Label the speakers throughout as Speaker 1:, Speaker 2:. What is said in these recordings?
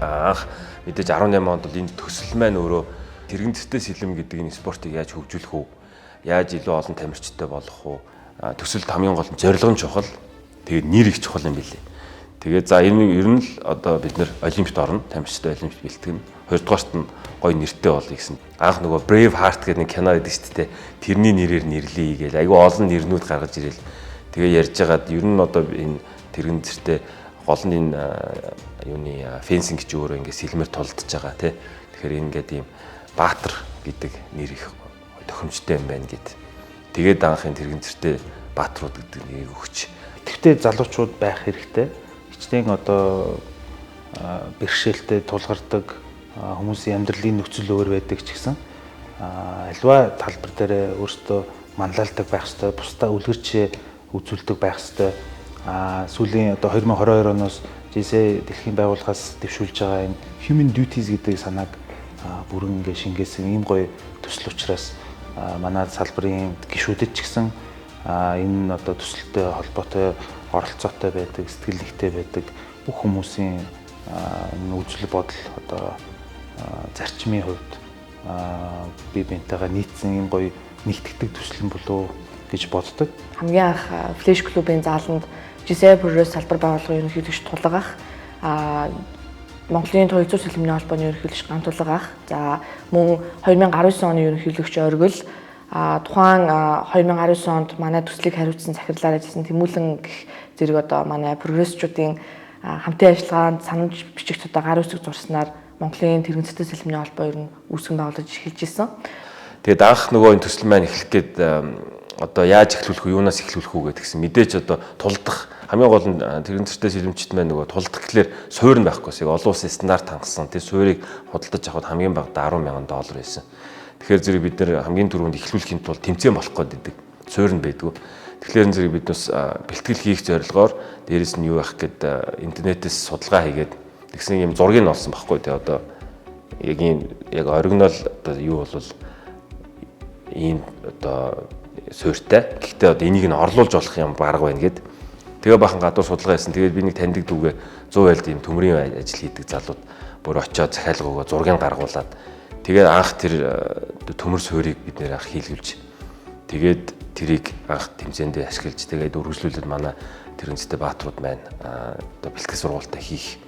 Speaker 1: анх мэдээж 18 онд бол энэ төсөл маань өөрөө тэрэгэнцтэй сэлэм гэдэг энэ спортыг яаж хөгжүүлэх үү? Яаж илүү олон тамирчтай болох уу? Төсөлд хамгийн гол нь зорилго нь чухал. Тэгээд нэр их чухал юм билээ. Тэгээд за энэ ер нь л одоо бид нэр олимпиад орно, тамирчтай олимпиад бэлтгэн. Хоёрдугаарт нь гоё нэртэй болъё гэсэн. Анх нөгөө Brave Heart гэдэг нэг кино байдаг шүү дээ. Тэрний нэрээр нэрлэе гээл. Айгүй олон нэрнүүд гаргаж ирэл. Тэгээ ярьж байгаад ер нь одоо энэ тэрэгэнцтэй гол нь энэ юуны фенсинг ч өөрөө ингээд сэлмээр тулдж байгаа тий. Тэгэхээр ингээд ийм Баатар гэдэг нэр их тохиромжтой юм байна гэд. Тэгээд анхын тэрэгэнцтэй Баатрууд гэдэг нэрийг өгч.
Speaker 2: Идэвхтэй залуучууд байх хэрэгтэй. Хичнээн одоо бэрхшээлтэй тулгардаг хүмүүсийн амьдралын нөхцөл өөр байдаг ч гэсэн альва талбар дээр өөртөө манлайлдаг байх хэрэгтэй, бусдаа үлгэрч үзүүлдэг байх хэрэгтэй. Сүүлийн одоо 2022 оноос JSA дэлхийн байгууллагаас дэвшүүлж байгаа энэ Human Duties гэдэг санааг бүрэн ингээ шингээсэн ийм гоё төсөл учраас манай салбарын гишүүдэд ч гэсэн энэ одоо төсөлтэй холбоотой оролцоотой байдаг, сэтгэл нэгтэй байдаг бүх хүмүүсийн үзэл бодол одоо зарчмын хувьд бие биентэйгээ нийцсэн ийм гоё нэгтгэдэг төсөл болов гэж боддог.
Speaker 3: Хамгийн анх Flash клубын зааланд JSA Progress салбар байгууллагын ерөнхийлөгч Тулга ах, Монголын Туйлзуур сэлмийн холбооны ерөнхийлөгч Гантулга ах, за мөн 2019 оны ерөнхийлөгч Оргил, тухайн 2019 онд манай төслийг хариуцсан захирлаар ажилласан Тэмүүлэн гэх зэрэг одоо манай прогрессчүүдийн хамтын ажиллагаанд санамж бичигч одоо гар үсэг зурснаар Монголын тэрэгэнцтэй сэлмийн холбоо ер нь үүсгэн байгуулж эхэлж ирсэн.
Speaker 1: Тэгээд анх нөгөө энэ төсөл маань эхлэх гээд одоо яаж эхлүүлэх үү, юунаас эхлүүлэх үү гэдгсэн мэдээж одоо тулдах хамгийн гол нь тэрэгэнцтэй сэлэмчт маань нөгөө тулдах гэхлээр суурь нь байхгүй гэсэн. Олон улсын стандарт хангасан. Тэр суурийг худалдаж авахд хамгийн багадаа $10,000 байсан. Тэгэхээр зэрэг бид нэр хамгийн түрүүнд эхлүүлэхийн тулд тэмцээн болох гэдэг суурь нь байдгүй. Тэгэхээр зэрэг бид бас бэлтгэл хийх зорилгоор дээрэс нь юу ах гэд интернетээс судалгаа хийгээд тэгсэн юм зургийг нь олсон байхгүй тий одоо яг оригинал одоо юу бол ийм одоо суурьтай. Гэхдээ одоо энийг нь орлуулж болох юм бараг байна гэд. Тэгээ бахан гадуур судалгаа хийсэн. Тэгээд би нэг таньдаг дүүгээ 100 айлд ийм төмрийн ажил хийдэг залууд бүр очиод захиалгаагаа зургийг гаргуулад тэгээд анх тэр төмөр суурийг бид нэр анх хийлгүүлж тэгээд тэрийг анх тэмцээндээ ашиглаж тэгээд үргэлжлүүлээд манай тэрэгэнцтэй бааtruуд маань одоо бэлтгэл сургуультай хийх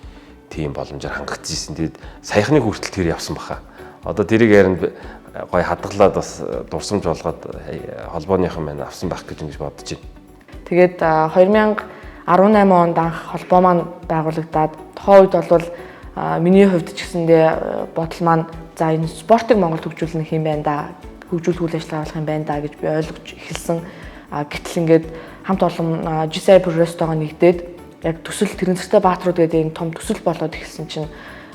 Speaker 1: тийм боломжоор хангагдчихсэн. Тэгээд саяхны хүртэл тэр явсан баха. Одоо тэрийг ярин гой хадгалаад бас дурсамж болгоод холбооныхан маань авсан байх гэж ингэж бодож байна.
Speaker 3: Тэгээд 2018 онд анх холбоо маань байгуулагдаад тухайн үед бол миний хувьд ч гэсэндээ бодол маань за энэ спортыг Монголд хөгжүүлэх юм байна да, хөгжүүлэх үйл ажиллагаа болох юм байна да гэж би ойлгож эхэлсэн. Гэтэл ингээд хамт олон JSA Progress-тойгоо нэгдээд яг төсөл тэрэгэнцтэй бааtruуд гэдэг энэ том төсөл болоод эхэлсэн чинь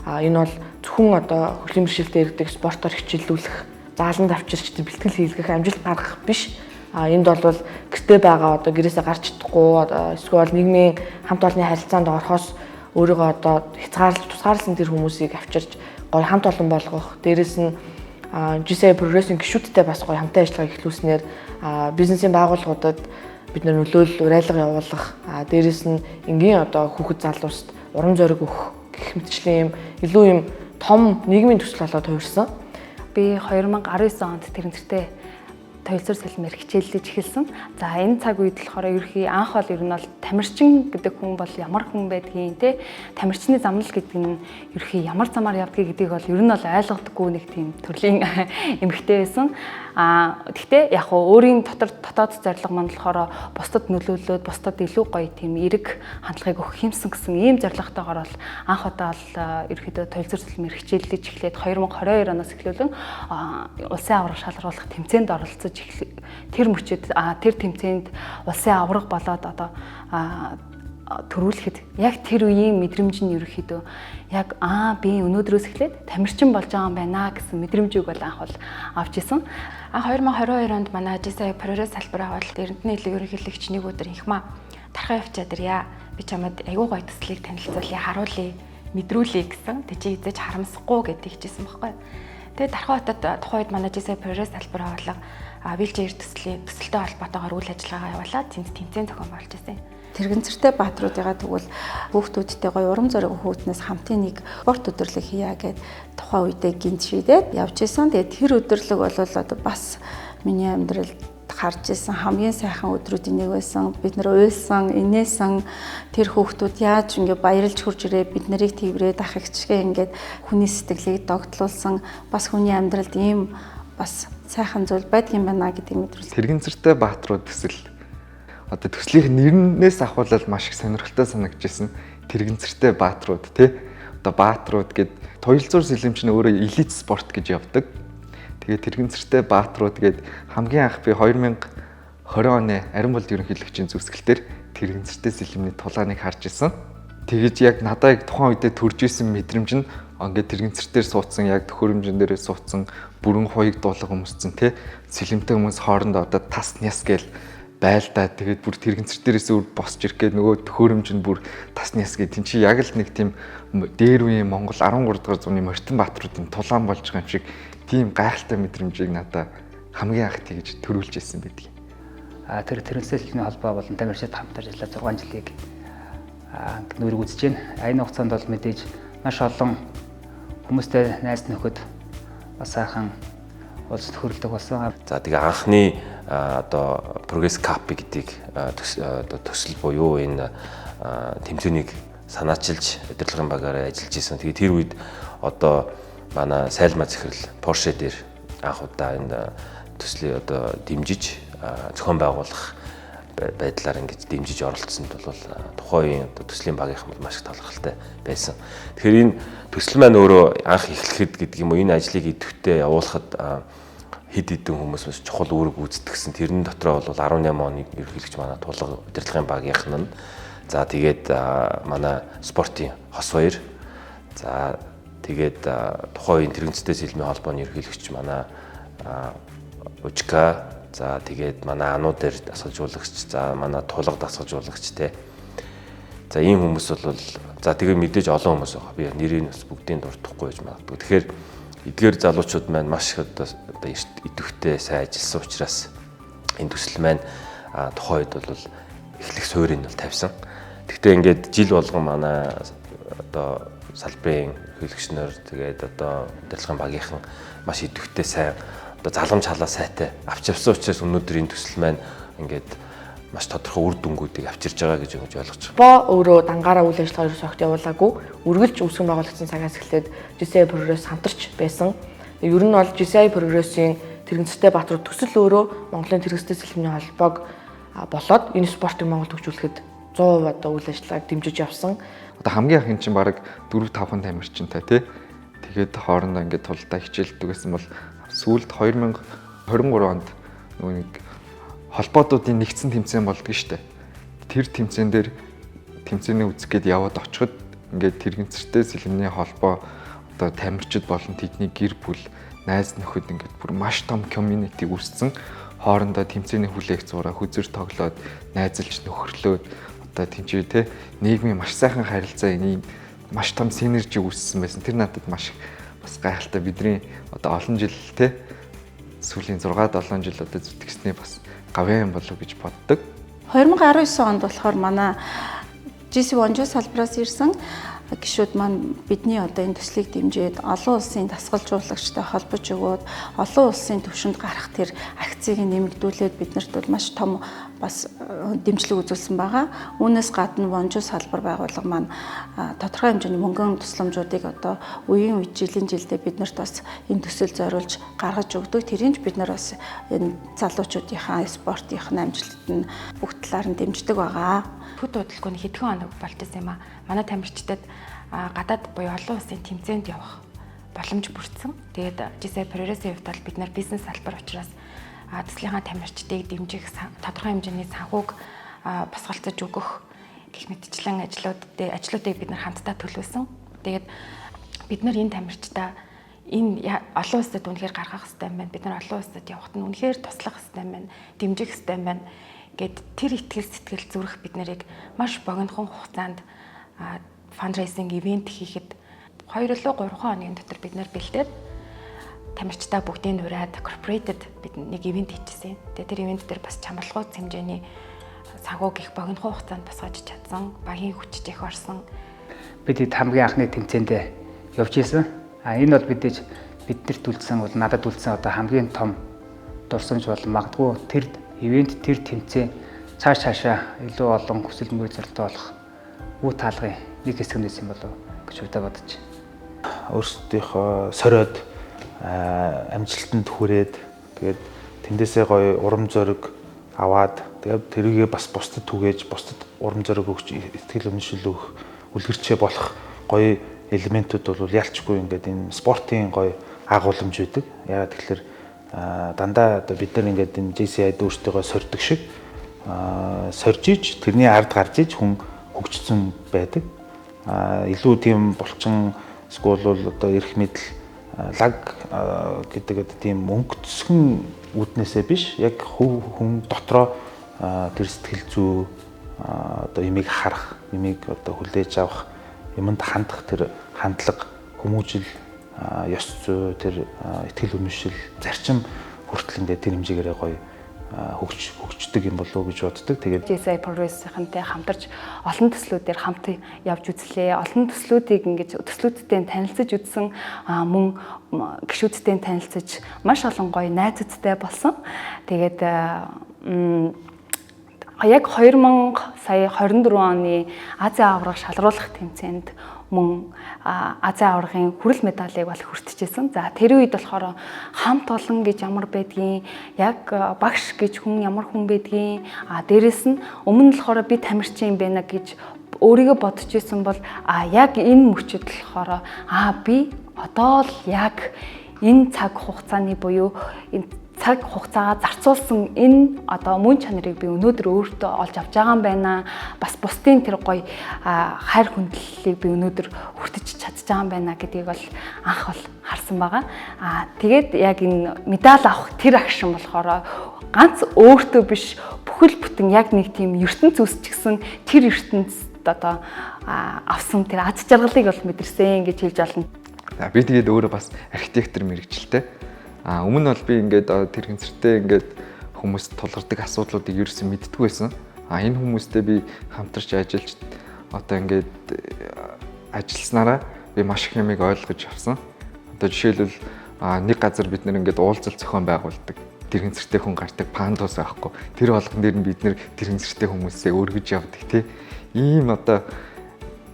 Speaker 3: энэ бол зөвхөн одоо хөгжлийн бэрхшээлтэй иргэдэг спортоор хичээллүүлэх, зааланд авчирч бэлтгэл хийлгэх, амжилт гаргах биш. Энд бол гэртээ байгаа одоо гэрээсээ гарч чадахгүй эсвэл нийгмийн хамт олонны харилцаанд орохоос өөрийгөө одоо тусгаарласан тэр хүмүүсийг авчирч гоё хамт олон болгох. Дээрээс нь JSA Progress-ийн гишүүдтэй бас гоё хамтын ажиллагаа эхлүүлснээр бизнесийн байгууллагуудад бид нөлөөлөл урайлга явуулах, дээрээс нь энгийн одоо хүүхэд залуусд урам зориг өгөх гэх мэтчлийн юм илүү юм том нийгмийн төсөл болоод хувирсан.
Speaker 4: Би 2019 онд тэрэгэнцтэй Туйлзуур сэлмээр хичээллэж эхэлсэн. За энэ цаг үед болохоор ерөнхий анх бол ер нь бол тамирчин гэдэг хүн бол ямар хүн байдгийг те тамирчны замнал гэдэг нь ерөнхий ямар замаар явдгийг гэдгийг бол ер нь бол ойлгодоггүй нэг тийм төрлийн эмгтэй байсан. Гэхдээ яг хөө өөрийн дотоод зорилго маань болохоор бусдад нөлөөлөөд бусдад илүү гоё тийм эрэг хандлагыг өгөх юмсан гэсэн ийм зорилготойгоор бол анх удаа л ерөнхийдөө Туйлзуур сэлмээр хичээллэж эхлээд 2022 оноос эхлүүлэн улсын аварга шалгаруулах тэмцээнд оролцож тэр мөчөд тэр тэмцээнд улсын аварга болоод одоо төрүүлэхэд яг тэр үеийн мэдрэмж нь ерөөхдөө яг би өнөөдрөөс эхлээд тамирчин болж байгаа юм байна гэсэн мэдрэмжийг бол анх бол авч исэн.
Speaker 5: 2022 онд манай JSA Progress салбар аваад Эрдэнэ хэлний ерөнхийлөгч нэг өдөр инхмаа тархаа явчаад ирья. Би чамд аюу гой төслийг танилцуулъя, харуулъя, мэдрүүлье гэсэн. Тэ чи эзэж харамсахгүй гэдэг хэлжсэн байхгүй. Тэгээд Тархаа хотод тухайн үед манай JSA Progress салбар аваад вилчээр төсөлтэй холбоотойгоор үйл ажиллагаа явуулаад тэнд тэмцээн зохион байгуулж байсан.
Speaker 6: Тэрэгэнцэртэй баатруудыгаа тэгвэл хүүхдүүдтэй гоё урам зориг хүүтнээс хамтын нэг спорт өдрлөг хийя гэд тухайн үедээ гинт шийдээд явж исэн. Тэгээд тэр өдрлөг бол одоо бас миний амьдралд харж исэн хамгийн сайхан өдрүүдийн нэг байсан. Бид нэр уйлсан, инээсэн тэр хүүхдүүд яаж ингээ баярлж хурж ирээ бид нарыг тэрврээд ах ихчгээ ингээд хүний сэтгэлийг догтлуулсан бас хүний амьдралд ийм бас сайхан зүйл байдгийн байна гэдгийг мэдрүүлсэн.
Speaker 7: Тэрэгэнцэртэй баатрууд төсөл одоо төслийн нэрнээс ахуулаад маш их сонирхолтой санагдчихсэн. Тэрэгэнцэртэй баатрууд тий. Одоо баатрууд гэд туялзуур сэлэмч нь өөрөө элит спорт гэж явдаг. Тэгээд тэрэгэнцэртэй баатрууд гэд хамгийн анх би 2020 оны Арин болд ерөнхийлөгчийн зүсгэлтээр тэрэгэнцэртэй сэлэмний тулааныг харж исэн. Тэгэж яг надад тухайн үедээ төрж исэн мэдрэмж нь ингээд тэрэгэнцэртээр суудсан яг төхөөрөмжн дээрээ суудсан бүрэн хуйг дуулга хүмүүсцэн тий. Сэлэмтэй хүмүүс хоорондоо одоо тас няс гээл байлдаа тэгээд бүр тэрэгэнцэртээрээс өөр босч ирэх гээд нөгөө төхөөрөмж нь бүр тас няс гээд тийм чи яг л нэг тийм дээр үеийн Монгол 13 дугаар зууны Мортон Баатруудын тулаан болж байгаа юм шиг тийм гайхалтай мэдрэмжийг надад хамгийн анх тэгж төрүүлж ирсэн байдаг.
Speaker 8: Тэр тэрэгцэртэй сэлэмний холбоо болон тамирчид хамтарч ажиллаа 6 жилийг нүүрэг үзэж байна. Энэ хугацаанд бол мэдээж маш олон хүмүүстэй найз нөхөд бас сайхан уулзалт хөрөлдөг болсон.
Speaker 1: За тэгээ анхны одоо Progress Cup гэдгийг төсөл буюу энэ тэмцээнийг санаачилж удирдлагын багаараа ажиллаж исэн. Тэгээ тэр үед одоо манай Сайлмаа захирал Porsche дээр анх удаа энэ төслийг одоо дэмжиж зохион байгуулах байдлаар ингэж дэмжиж оролцсонд бол тухайн үеийн одоо төслийн багийнхан бол маш их талархалтай байсан. Тэгэхээр энэ төсөл маань өөрөө анх эхлэхэд гэдэг юм уу энэ ажлыг идэвхтэй явуулахад хэд хэдэн хүмүүс бас чухал үүрэг гүйцэтгсэн. Тэрний дотроо бол 18 оны ерөнхийлөгч манай тулга удирдлагын багийнхан нь за тэгээд манай спортын хос баяр за тэгээд тухайн үеийн тэрэгэнцтэй сэлмийн холбооны ерөнхийлөгч манай Ужка за тэгээд манай ануу дээр дасгалжуулагч за манай тулга дасгалжуулагч те за ийм хүмүүс бол за тэгээд мэдээж олон хүмүүс байгаа. Би нэрийг бас бүгдийг дуртахгүй байж магадгүй. Тэгэхээр эдгээр залуучууд маань маш их одоо идэвхтэй сайн ажилласан учраас энэ төсөл маань тухайн үед бол эхлэх суурийг нь тавьсан. Гэхдээ ингээд жил болгон манай одоо салбарын хөлөгчнөр тэгээд одоо удирдлагын багийнхан маш идэвхтэй сайн одоо залгамж халаа сайтай авч явсан учраас өнөөдөр энэ төсөл маань ингээд маш тодорхой үр дүнгуудыг авчирж байгаа гэж ойлгож байна.
Speaker 3: Бо өөрөө дангаараа үйл ажиллагаа ерөөс огт явуулаагүй. Үргэлж үүсгэн байгуулагчийн цагаас эхлээд GCI прогресс хамтарч байсан. Ер нь бол GCI прогрессийн тэрэгэнцтэй Баатрууд төсөл өөрөө Монголын тэрэгэнцтэй сэлмийн холбоог болоод энэ спортыг Монголд хөгжүүлэхэд 100% одоо үйл ажиллагааг дэмжиж явсан.
Speaker 7: Одоо хамгийн анх эн чинь бараг 4-5 тамирчинтай тий. Тэгээд хоорондоо ингээд тулдаа хичээлдэг гэсэн бол сүүлд 2023 онд нөгөө нэг холбоодуудын нэгдсэн тэмцээн болдгоо штэ. Тэр тэмцээн дээр тэмцээний үзэх гээд яваад очиход ингээд тэрэгэнцэртэй сэлмний холбоо одоо тамирчид болон тэдний гэр бүл найз нөхөд ингээд бүр маш том community үүссэн. Хоорондоо тэмцээний хүлээх зураа хүзэр тоглоод найзалж нөхөрлөөд одоо тэмцээ те нийгмийн маш сайхан харилцаа ийм маш том синержи үүссэн байсан. Тэр надад маш бас гайхалтай бидний одоо олон жил те сүүлийн 6-7 жил одоо зүтгэснээ бас гавьяан болов гэж боддог.
Speaker 6: 2019 онд болохоор манай GC Wonjo салбараас ирсэн гишүүд маань бидний одоо энэ төслийг дэмжиж олон улсын дасгалжуулагчтай холбож өгөөд олон улсын түвшинд гарах тэр акцийг нэмэгдүүлээд биднэрт бол маш том бас дэмжлэг үзүүлсэн байгаа. Үүнээс гадна Wonjo салбар байгууллага маань тодорхой хэмжээний мөнгөн тусламжуудыг одоо үеийн үед жилийн жилдээ биднэрт бас энэ төсөл зориулж гаргаж өгдөг. Тэрийг бид нар бас энэ залуучуудынхаа спортынхаа амжилтад нь бүх талаар нь дэмждэг байгаа.
Speaker 5: Төд удалгүйний хэдхэн хоног болчихсон юм аа. Манай тамирчдад гадаад буюу олон улсын тэмцээнд явах боломж бүрдсэн. Тэгээд GCI прогрессийн хувьд бид нар бизнес салбар учраас төслийнхаа тамирчдыг дэмжих тодорхой хэмжээний санхүүг босголцож өгөх гэх мэтчлэн ажлуудыг бид нар хамтдаа төлөвлөсөн. Тэгээд бид нар энэ тамирчдаа энэ олон улсад үнэхээр гаргах хэрэгтэй юм байна. Бид нар олон улсад явахад нь үнэхээр туслах хэрэгтэй юм байна. Дэмжих хэрэгтэй юм байна гэд тэр итгэл сэтгэл зүрх бид нарыг маш богинохон хугацаанд фандрайзинг ивент хийхэд 2-3 хоногийн дотор бид нар бэлдээд тамирчдаа бүгдийг ураад corporated бид нэг ивент хийчихсэн. Тэгээ тэр ивент дээр бас чамралгууд хэмжээний санхүүг их богино хугацаанд тусгаж чадсан, багийн хүчтэй их орсон.
Speaker 8: Бид хэд хамгийн анхны тэмцээндээ явж исэн. Энэ бол биднэрт үлдсэн бол надад үлдсэн одоо хамгийн том дурсамж бол магадгүй тэр ивент тэр тэмцээн цаашаа илүү олон хүсэл мөрөөдөлтөй болох үе таалгын нэг хэсэг нь байсан болов гэж удаа бодож.
Speaker 2: Өөрсдийнхөө сориод амжилтанд хүрээд тэгээд тэндээсээ гоё урам зориг аваад тэгээд тэрийгээ бас бусдад түгээж бусдад урам зориг өгч сэтгэл үнэмшил өгөх үлгэрчээ болох гоё элементүүд бол ялчгүй ингээд энэ спортын гоё агуулмж үүдэг. Яагаад тэгэхээр дандаа одоо бид нар ингээд энэ JCI дүүрттэйгөө сордог шиг сорж иж тэрний ард гарч иж хүн хөгжсөн байдаг. Илүү тийм булчин эсвэл одоо эрх мэдэл лаг гэдэг одоо тийм өнгөцгөн үүднээсээ биш яг хүн дотроо тэр сэтгэл зүй одоо имийг харах, имийг одоо хүлээж авах, юмд хандах тэр хандлага, хүмүүжил, ёс зүй, тэр итгэл үнэмшил, зарчим хүртэл ингээд тэр хэмжээгээр гоё хөгждөг юм болов уу гэж боддог. Тэгээд
Speaker 4: JCI Progress-ийнхэнтэй хамтарч олон төслүүдээр хамт явж үзлээ. Олон төслүүдийг ингэж төслүүдтэй танилцаж үзсэн, мөн гишүүдтэй танилцаж маш олон гоё найзуудтай болсон. Тэгээд яг 2024 оны Азийн аварга шалруулах тэмцээнд мөн Азийн аваргын хүрэл медалийг бол хүртчихсэн. За тэр үед болохоор хамт олон гэж ямар байдгийг, яг багш гэж хүн ямар хүн байдгийг, дээрэс нь өмнө нь болохоор би тамирчин юм байна гэж өөрийгөө бодож исэн бол яг энэ мөчөд болохоор би одоо л яг энэ цаг хугацааны буюу энэ цаг хугацаагаа зарцуулсан энэ одоо мөн чанарыг би өнөөдөр өөртөө олж авч байгаа юм байна. Бас бусдын тэр гоё хайр хүндлэлийг би өнөөдөр хүртэж чадж байгаа юм байна гэдгийг бол анх бол харсан байгаа. Тэгээд яг энэ медаль авах тэр агшин болохоор ганц өөртөө биш бүхэл бүтэн яг нэг тийм ертөнц үсчихсэн тэр ертөнцид одоо авсан тэр аз жаргалыг бол мэдэрсэн гэж хэлж олно.
Speaker 7: Би тэгээд өөрөө бас архитектор мэрэгчлээ. Өмнө нь бол би ингээд тэр хэмцэртэй ингээд хүмүүст тулгардаг асуудлуудыг ерөөсөн мэддэггүй байсан. Энэ хүмүүстэй би хамтарч ажиллаж одоо ингээд ажилласнараа би маш их юмыг ойлгож авсан. Одоо жишээлбэл нэг газар бид нэр ингээд уулзалт зохион байгуулдаг. Тэр хэмцэртэй хүн гардаг пандус байхгүй. Тэр болгон дээр нь бид нэр тэр хэмцэртэй хүмүүсээ өргөж явдаг тий. Ийм одоо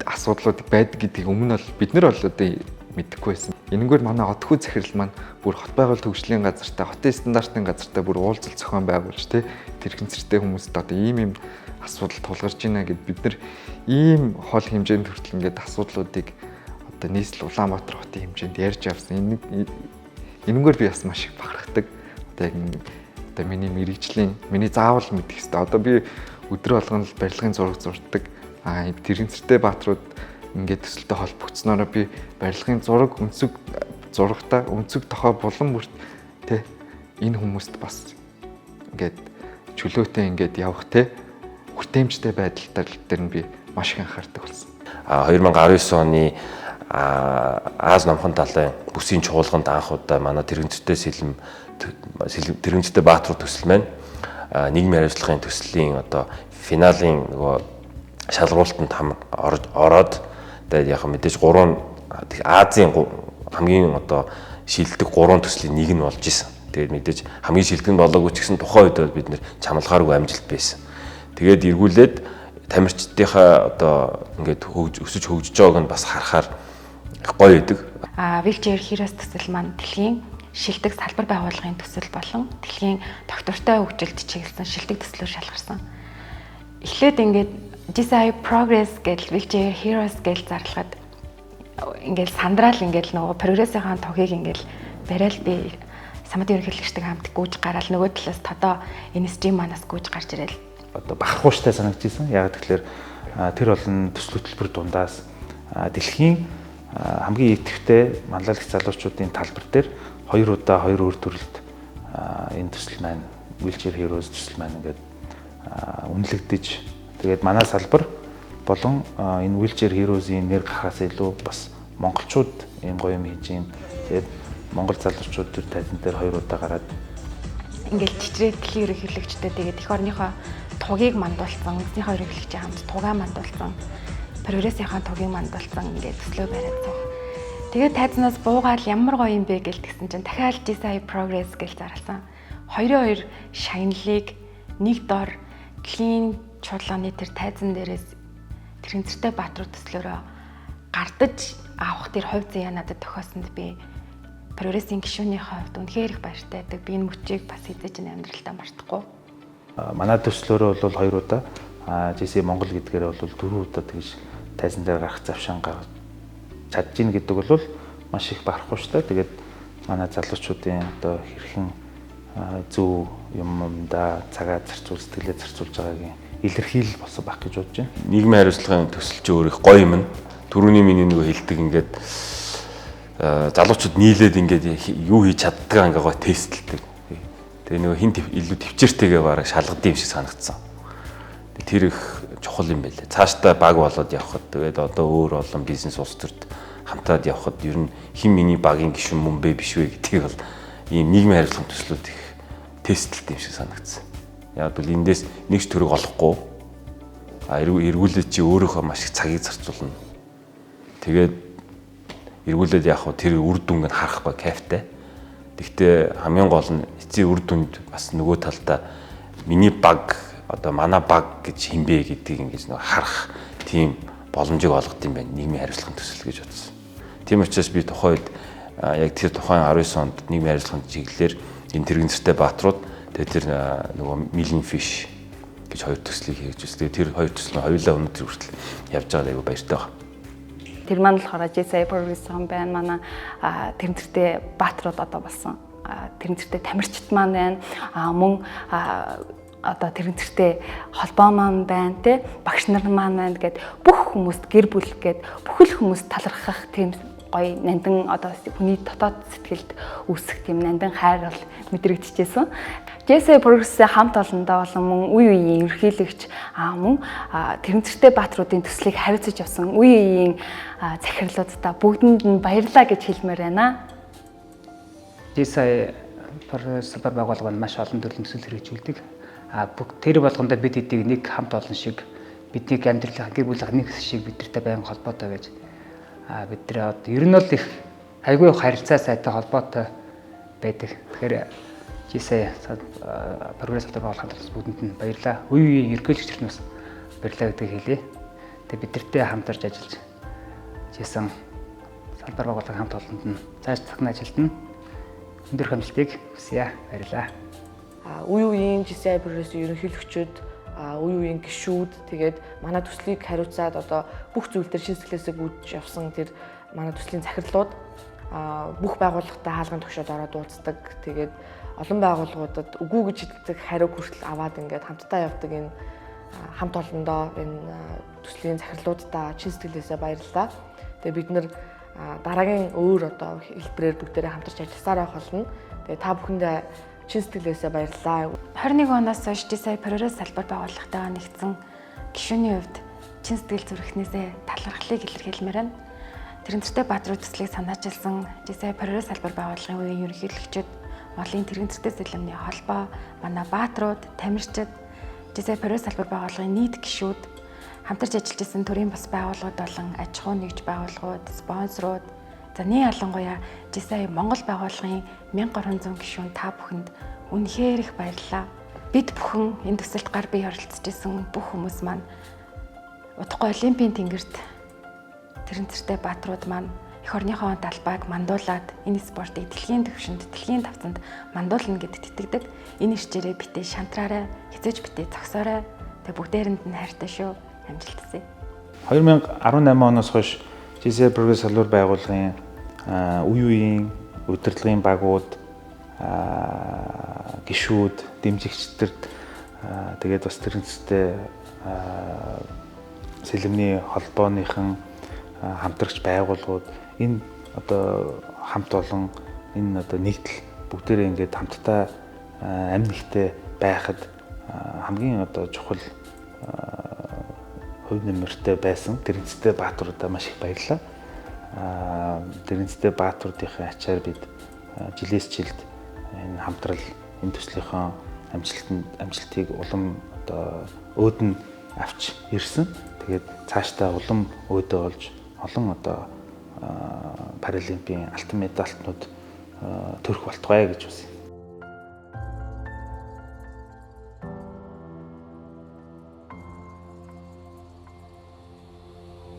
Speaker 7: асуудлууд байдаг гэдгийг өмнө нь бид нар бол одоо мэдэхгүй байсан. Энэгээр манай одхүй захирал маань бүр хот байгуулалт хөгжлийн газартай, хотын стандартын газартай бүр уулзалт зохион байгуулж тий тэр хэмцэртэй хүмүүст одоо ийм асуудал тулгарч байна гэд бид нар ийм хол хэмжээнд хүртэл ингээд асуудлуудыг одоо нийслэл Улаанбаатар хотын хэмжээнд ярьж авсан. Энэгээр би бас маш их бахархдаг. Одоо яг одоо миний мэрэгжлийн миний заавал мэдэх хэрэгтэй. Одоо би өдөр болгон л барилгын зураг зурдаг. Тэр хэмцэртэй баатрууд ингээд төсөлтөй холбогдсноороо би барилгын зураг зурагтаа өнцөг тохой булан бүрт тэ энэ хүмүүст бас ингээд чөлөөтэй ингээд явах тэ хүртээмжтэй байдал дээр нь би маш их анхаардаг болсон.
Speaker 1: 2019 оны Аз номхон талын бүсийн чуулганд анх удаа манай тэрэгцтэй тэрэгцтэй баатруу төсөл маань нийгмийн хариуцлагын төслийн одоо финалийн нөгөө шалгуултанд ороод тэгээд яг мэдээж 3 Азийн хамгийн одоо шилдэг 3 төслийн нэг нь болж исэн. Тэгээд мэдээж хамгийн шилдэг нь болоогүй ч гэсэн тухайн үед бол бид нэр чамлахааргүй амжилт байсан. Тэгээд эргүүлээд тамирчдынхаа одоо ингээд өсөж хөгжиж байгааг нь бас харахаар гоё идэг.
Speaker 5: Wheelchair Heroes төсөл маань дэлхийн шилдэг салбар байгууллагын төсөл болон дэлхийн доктортой хөгжилд чиглэсэн шилдэг төслөөр шалгарсан. Эхлээд ингээд JCI Progress гэж Wheelchair Heroes гэж зарлахад ингээл сандраал ингээл нөгөө прогрессийн тогийг ингээл барайл би самбарын ерөнхийлөгчтэй хамт гүйж гараал нөгөө талаас тодоо NSG манаас гүйж гарч ирэл
Speaker 2: одоо бахархууштай санагдчихсан. Яг тэгэхээр тэр болон төсөл хөтөлбөр дундаас дэлхийн хамгийн идэвхтэй манлайлагч залуучуудын талбар дээр 2 удаа 2 өөр төрөлд энэ төсөл маань Wheelchair Heroes төсөл маань ингээд үнэлэгдэж тэгээд манай салбар болон энэ Wheelchair Heroes-ийн нэр гарахаас илүү бас монголчууд ийм гоё юм хийж юм. Тэгээд монгол залуучууд төр тайзан дээр 2 удаа гараад
Speaker 5: ингээл чичрээ дэлхийн ерөнхийлөгчтэй тэгээд эх орныхоо тугийг мандуулсан, үндэснийхээ ерөнхийлөгчийн хамт тугаа мандуулсан, прогрессийнхаа тугийг мандуулсан ингээд төслөө бариад суух. Тэгээд тайзнаас буугаад ямар гоё юм бэ гэлтгсэн чинь дахиад GSI Progress гэж зарласан. 22 шагналыг нэг дор дэлхийн чуулганы тэр тайзан дээрээс Тэрэгцэртэй Баатруу төслөөрөө гардаж авах тэр хувь заяа надад тохиосонд би прогрессийн гишүүнийхээ хувьд үнэхээр их баяртай байдаг. Би энэ мөчийг бас хэзээ ч амьдралдаа мартахгүй.
Speaker 2: Манай төслөөрөө бол 2 удаа, GSI Монгол гэдгээр бол 4 удаа тэгж тайзан дээр гарах завшаан гаргаж чадж ийн гэдэг бол маш их барахгүй шүү дээ. Тэгээд манай залуучуудын одоо хэрхэн зөв юмдаа цагаа зарцуул, сэтгэлээ зарцуулж байгаагийн илэрхийлэл болсон байх гэж бодож байна.
Speaker 1: Нийгмийн хариуцлагын төсөл чи өөр их гоё юм. Төрөний миний нөгөө хэлдэг ингээд залуучууд нийлээд ингээд юу хийж чаддгаа ингээ гоё тестлдэг. Тэгээ нөгөө хин илүү төвчээртэйгээ бараг шалгадсан юм шиг санагдсан. Тэр их чухал юм байлээ. Цаашдаа баг болоод явхад тэгээд одоо өөр олон бизнес улс төрд хамтаад явхад ер нь хин миний багийн гишүүн мөн бэ биш вэ гэдгийг бол ийм нийгмийн хариуцлагын төслүүд их тестлэлт юм шиг санагдсан. Яг бол эндээс нэг ч төрөг олохгүй эргүүлээд чи өөрөөхөө маш их цагийг зарцуулна. Тэгээд эргүүлээд яг хөө тэр үр дүнг нь харах ба кайфтай. Гэхдээ хамгийн гол нь эцсийн үр дүнд бас нөгөө талдаа миний баг одоо манай баг гэж хинбэ гэдгийг ингэж нэг харах тийм боломжийг олгох юм байна. Нийгмийн хариуцлагын төсөл гэж бодсон. Тийм учраас би тухайн үед яг тэр тухайн 19 онд нийгмийн хариуцлагын чиглэлээр энэ Тэрэгцэртэй Баатрууд тэгээд тэр нөгөө Million Fish гэж 2 төслийг хийж үзлээ. Тэр 2 төсөл нь хоёулаа өнөөдөр хүртэл явж байгаа айгу баяртай байна.
Speaker 4: Тэр маань болохоор GSI Progress байна. Манай Тэрэгцэртэй Баатрууд одоо болсон. Тэрэгцэртэй тамирчид маань байна. Мөн одоо Тэрэгцэртэй холбоо маань байна те. Багш нар маань байна гэд бүх хүмүүст гэр бүл гэд бүхэл хүмүүст талархах тийм гоё нандин одоо хүний дотоод сэтгэлд үүсэх тийм нандин хайр бол мэдрэгдэжсэн. GSI Progress-ийн хамт олондоо болон мөн үе үеийн ерөнхийлөгч мөн Тэрэгцэртэй Баатруудын төслийг хариуцаж явсан үе үеийн захирлуудаа бүгдэнд нь баярлалаа гэж хэлмээр байна.
Speaker 8: GSI Progress байгууллага нь маш олон төрлийн төсөл хэрэгжүүлдэг. Тэр болгондоо бид эдийг нэг хамт олон шиг бидний амьдралын гэр бүлийн нэг хэсэг шиг бидэртэй байнга холбоотой байж бид нар ер нь бол их айгүй харилцаа сайтай холбоотой байдаг. Тэгэхээр GSI Progress байгууллагын хамт бүгдэнд нь баярлалаа. Үе үеийн ерөнхийлөгчд нь бас баярлалаа гэдгийг хэлье. Тэгээ бид нартэй хамтарч ажиллаж жисэн салбар байгууллагын хамт олонд нь цааш цахны ажилд нь өндөр амжилтыг хүсье. Баярлалаа.
Speaker 3: Үе үеийн GSI Progress-ийн ерөнхийлөгчид, үе үеийн гишүүд тэгээд манай төслийг хариуцаад одоо бүх зүйл дээр шин сэтгэлээсээ гүйж явсан тэр манай төслийн захирлууд бүх байгууллагатай хаалган тогшоод ороод уулздаг. Тэгээд олон байгууллагуудад үгүй гэж хэлдэг хариу хүртэл аваад ингээд хамтдаа явдаг энэ хамт олондоо энэ төслийн захирлуудаа шин сэтгэлээсээ баярлалаа. Тэгээд бид нэр дараагийн өөр одоо хэлбэрээр бүгдээрээ хамтарч ажилласаар байх болно. Тэгээд та бүхэндээ чин сэтгэлээсээ баярлалаа.
Speaker 5: 21 оноос хойш GSI Progress салбар байгууллагатайгаа нэгдсэн гишүүний хувьд чин сэтгэл зүрхнээсээ талархлыг илэрхийлмээр байна. Тэрэгцэртэй Баатруу төслийг санаачилсан GSI Progress салбар байгууллагын үеийн ерөнхийлөгчид, Монголын Тэрэгцэртэй сэлэмний холбоо, манай Баатрууд, тамирчид, GSI Progress салбар байгууллагын нийт гишүүд, хамтарч ажиллаж исэн төрийн бас байгууллагууд болон аж ахуй нэгж байгууллагууд, спонсорууд, за нэг ялангуяа GSI Монгол байгууллагын 1200 гишүүн та бүхэнд үнэхээр их баярлалаа. Бид бүхэн энэ төсөлд гар бие оролцож исэн бүх хүмүүс маань удахгүй Олимпийн тэнгэрт Тэрэгцэртэй Баатрууд маань эх орныхоо талбайг мандуулаад энэ спортыг дэлхийн түвшинд, дэлхийн тавцанд мандуулна гэдэгт итгэдэг. Энэ ирчээрээ битээ шантраарай, хязгаарч битээ зогсоорой. Тэг бүгдээрэнд нь хайртай шүү. Амжилт хүсье.
Speaker 2: 2018 оноос хойш GSI Progress салбар байгууллагын үе үеийн удирдлагын багууд, гишүүд, дэмжигчдэрт тэгээд бас Тэрэгцэртэй сэлэмний холбооныхан хамтрагч байгууллагууд энэ одоо хамт олон энэ одоо нэгдэл бүгдээрээ ингээд хамтдаа амь нэгтэй байхад хамгийн одоо чухал хувь нэмэртэй байсан Тэрэгцэртэй Баатруудаа маш их баярлалаа. Тэрэгцэртэй Баатруудынхаа ачаар бид жилээс жилд энэ хамтрал энэ төслийнхөө амжилтыг улам одоо өөд нь авч ирсэн. Тэгээд цаашдаа улам өөдөө олж олон одоо паралимпийн алтан медальтнууд төрөх болтугай гэж үзье.